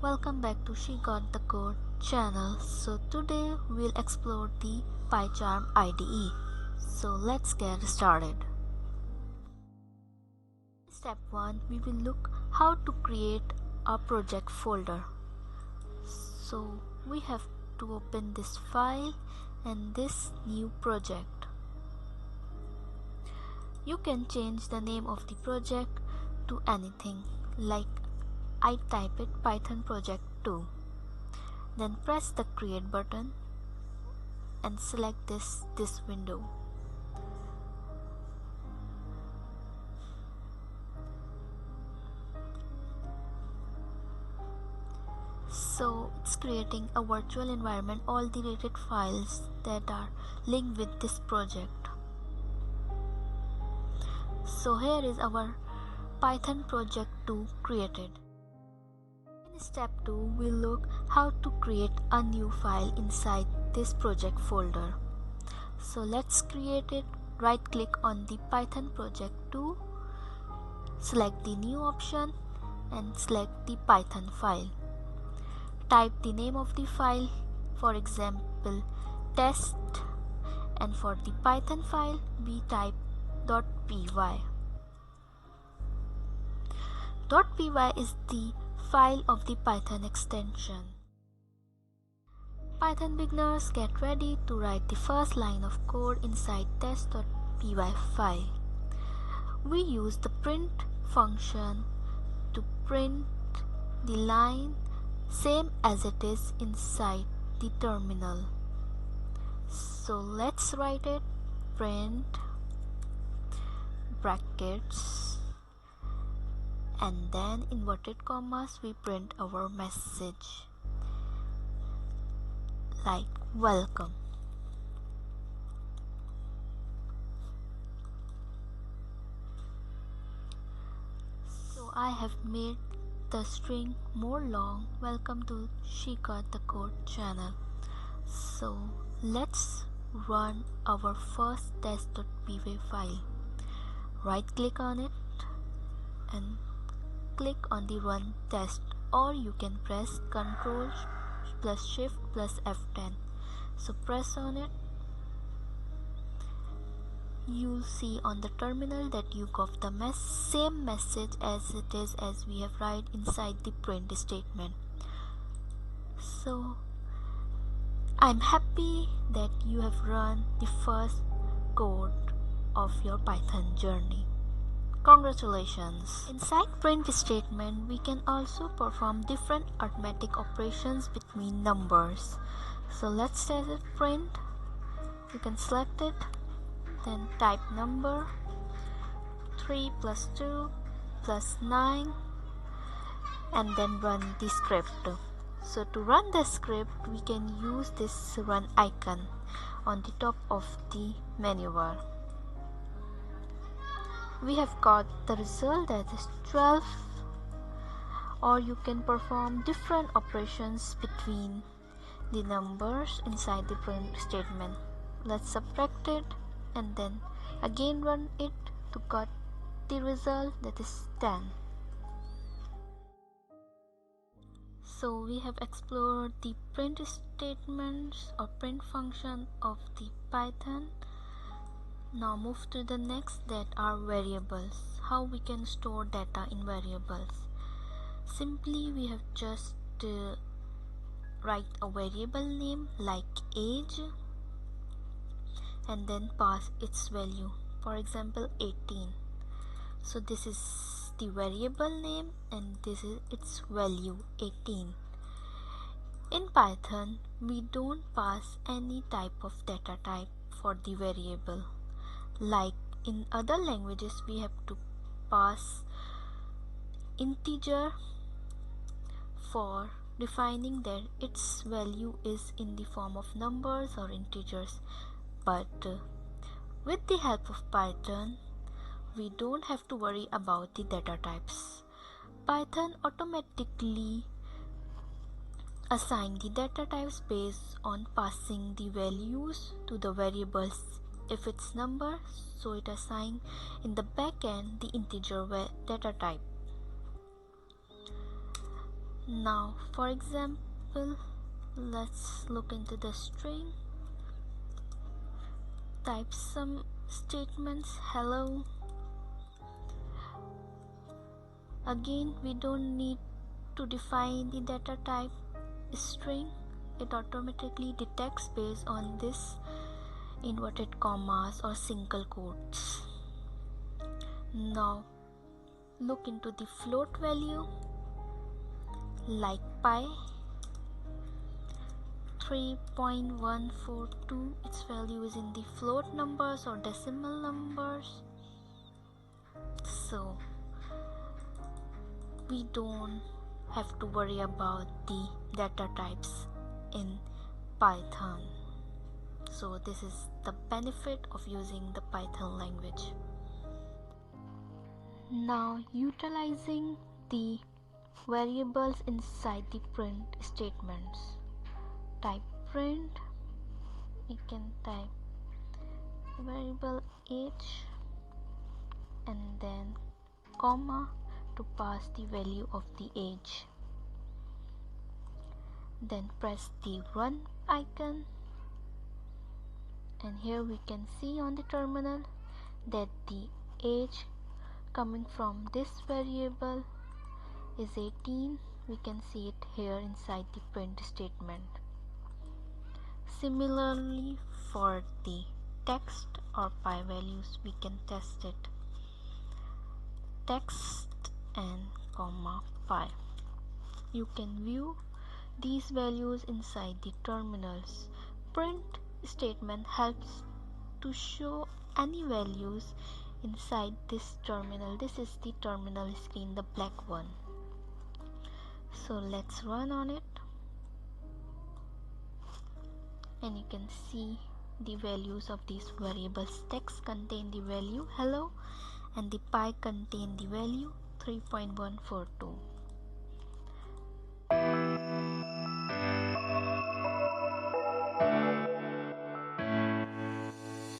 Welcome back to She Got the Code channel. So today we'll explore the PyCharm IDE. So let's get started. Step 1, we will look how to create a project folder. So we have to open this file and this new project. You can change the name of the project to anything, like I type it Python project 2. Then press the create button and select this window. So it's creating a virtual environment, all the related files that are linked with this project. So here is our Python project 2 created. In step 2, we'll look how to create a new file inside this project folder. So let's create it. Right click on the Python project 2, select the new option and select the Python file. Type the name of the file, for example test, and for the Python file we type .py. .py is the file of the Python extension. Python beginners, get ready to write the first line of code inside test.py file. We use the print function to print the line same as it is inside the terminal. So let's write it. Print brackets and then inverted commas, we print our message like welcome. So I have made the string more long. Welcome to She Got the Code channel. So let's run our first test.py file. Right click on it and click on the run test, or you can press Ctrl plus Shift plus F10. So press on it. You'll see on the terminal that you got the same message as it is as we have write inside the print statement. So I'm happy that you have run the first code of your Python journey. Congratulations! Inside print statement, we can also perform different arithmetic operations between numbers. So let's test it. Print. You can select it, then type number 3 plus 2 plus 9, and then run the script. So to run the script, we can use this run icon on the top of the menu bar. We have got the result, that is 12, or you can perform different operations between the numbers inside the print statement. Let's subtract it and then again run it to get the result, that is 10. So we have explored the print statements or print function of the Python. Now move to the next, that are variables. How we can store data in variables. Simply we have just write a variable name like age and then pass its value, for example 18. So this is the variable name and this is its value 18. In Python we don't pass any type of data type for the variable. Like in other languages we have to pass integer for defining that its value is in the form of numbers or integers, but with the help of Python we don't have to worry about the data types. Python automatically assign the data types based on passing the values to the variables. If it's number, so it assigns in the backend the integer data type. Now for example, let's look into the string, type some statements, hello. Again, we don't need to define the data type string, it automatically detects based on this inverted commas or single quotes. Now look into the float value like pi 3.142, its value is in the float numbers or decimal numbers, so we don't have to worry about the data types in Python. So this is the benefit of using the Python language. Now utilizing the variables inside the print statements, type print, you can type variable age and then comma to pass the value of the age. Then press the run icon, and here we can see on the terminal that the age coming from this variable is 18. We can see it here inside the print statement. Similarly, for the text or pi values, we can test it, text and comma pi. You can view these values inside the terminals. Print statement helps to show any values inside this terminal. This is the terminal screen, the black one. So let's run on it, and you can see the values of these variables. Text contain the value hello and the pi contain the value 3.142.